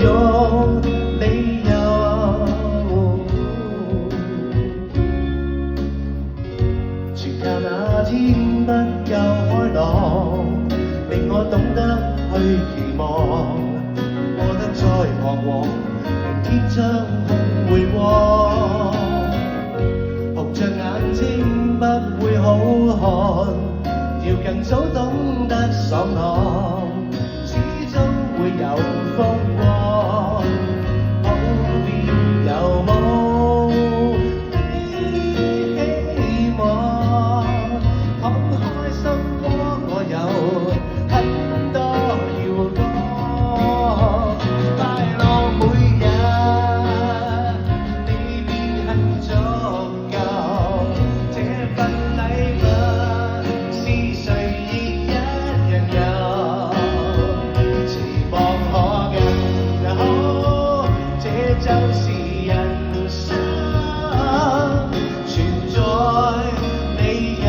用理由？全靠那天不夠開朗，令我懂得去期望，過得再彷徨，明天將空會光。紅着眼睛不會好看，要更早懂得爽朗，始終會有風光。好變有冇啲希望，敞開心窩，我有很多要講。快樂每日，你便很足夠。這份禮物是誰亦一樣有，期望可更好，這就是人生，存在理由。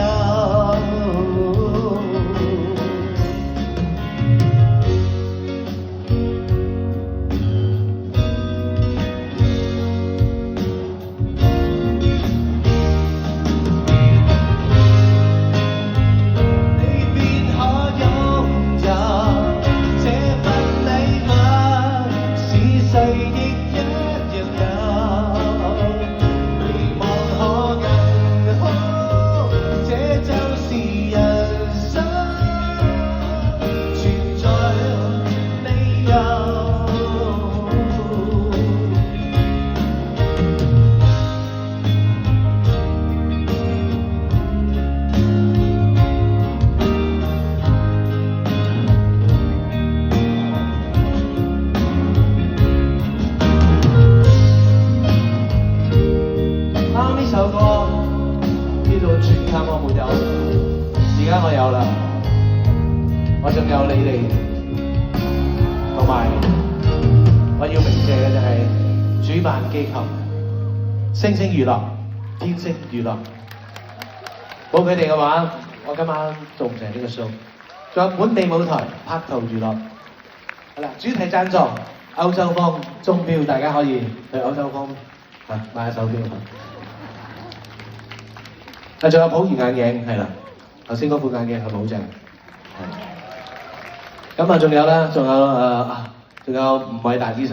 你便可擁有這份禮物，是誰亦一樣有，期望可更好，這就是人生，存在理由。啱呢首歌呢度全靠我沒有，而家我有啦，我仲有你哋，同埋我要鳴謝嘅就係主辦機構星星娛樂、天星娛樂，冇佢哋嘅話，我今晚做唔成呢個 show。仲有本地舞台拍圖娛樂，係啦，主題贊助歐洲風鐘錶，大家可以去歐洲風買一手錶。仲有普賢眼鏡，係啦，頭先嗰副眼鏡係咪好正？係。咁啊，仲有啦，仲有吳偉達醫生。